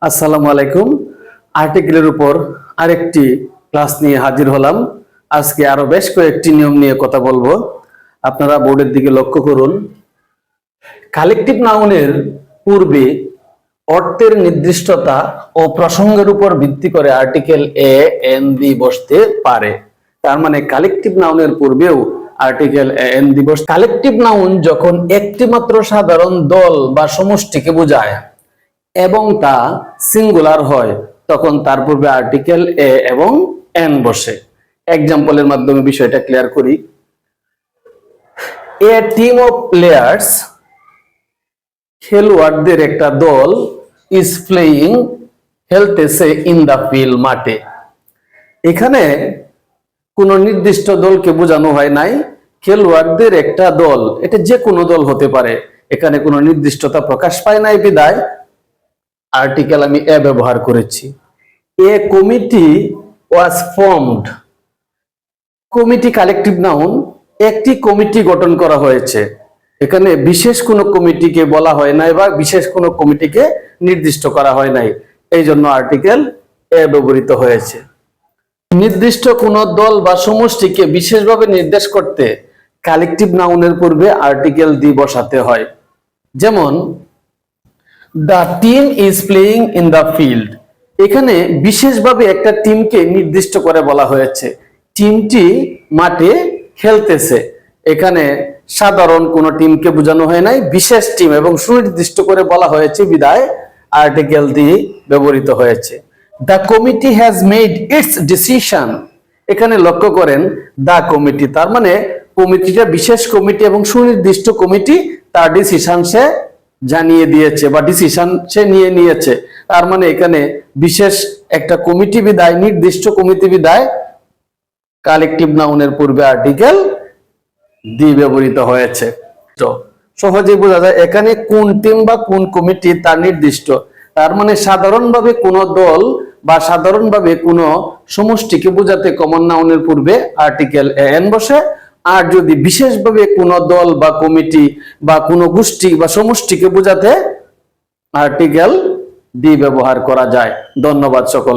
আসসালামু আলাইকুম। আর্টিকেলের উপর আরেকটি ক্লাস নিয়ে হাজির হলাম। আজকে আরো বেশ কয়েকটি নিয়ম নিয়ে কথা বলবো। আপনারা বোর্ডের দিকে লক্ষ্য করুন। কালেকটিভ নাউনের পূর্বে অর্থের নির্দিষ্টতা ও প্রসঙ্গের উপর ভিত্তি করে আর্টিকেল এ এন দি বসতে পারে। তার মানে কালেকটিভ নাউনের পূর্বেও আর্টিকেল এ এন দি বসতে। কালেকটিভ নাউন যখন একটি মাত্র সাধারণ দল বা সমষ্টিকে বোঝায় এবং তা সিঙ্গুলার হয়, তখন তার পূর্বে আর্টিকেল এ এবং এন বসে। এক্সাম্পলের মাধ্যমে বিষয়টা ক্লিয়ার করি। এ টিম অফ প্লেয়ার্স, খেলোয়াড়দের একটা দল, ইজ প্লেয়িং, খেলতেছে, ইন দা ফিল্ড, মাঠে। এখানে কোন নির্দিষ্ট দলকে বোঝানো হয় নাই। খেলোয়াড়দের একটা দল, এটা যে কোনো দল হতে পারে। এখানে কোনো নির্দিষ্টতা প্রকাশ পায় নাই বিদায় আর্টিকেল আমি এ ব্যবহার করেছি। A committee was formed. Committee collective noun, একটি কমিটি গঠন করা হয়েছে। এখানে বিশেষ কোনো কমিটিকে বলা হয় নাই বা বিশেষ কোনো কমিটিকে নির্দিষ্ট করা হয় নাই, এই জন্য আর্টিকেল এ ব্যবহৃত হয়েছে। নির্দিষ্ট কোনো দল বা সমষ্টিকে বিশেষভাবে নির্দেশ করতে কালেকটিভ নাউনের পূর্বে আর্টিকেল দি বসাতে হয়। যেমন the team is playing in the field. এখানে বিশেষভাবে একটা টিমকে নির্দিষ্ট করে বলা হয়েছে, টিমটি মাঠে খেলতেছে। এখানে সাধারণ কোনো টিমকে বোঝানো হয় নাই, বিশেষ টিম এবং সুনির্দিষ্ট করে বলা হয়েছে বিদায় আর্টিকেল দি ব্যবহৃত হয়েছে। The committee has made it's decision. এখানে লক্ষ্য করেন দ্য কমিটি, তার মানে কমিটিটা বিশেষ কমিটি এবং সুনির্দিষ্ট কমিটি তার ডিসিশন সে জানিয়ে দিয়েছে বা ডিসিশন সে নিয়ে নিয়েছে। তার মানে এখানে বিশেষ একটা কমিটি বিদায়, নির্দিষ্ট কমিটি বিদায় কালেকটিভ নাউনের পূর্বে আর্টিকেল দি ব্যবহৃত হয়েছে। তো সহজে বোঝা যায় এখানে কোন টিম বা কোন কমিটি তার নির্দিষ্ট। তার মানে সাধারণভাবে কোনো দল বা সাধারণভাবে কোনো সমষ্টিকে বোঝাতে কমন নাউনের পূর্বে আর্টিকেল এন বসে। আর যদি বিশেষভাবে কোনো দল বা কমিটি বা কোনো গোষ্ঠী বা সমষ্টিকে বোঝাতে আর্টিকেল ডি ব্যবহার করা যায়। ধন্যবাদ সকল।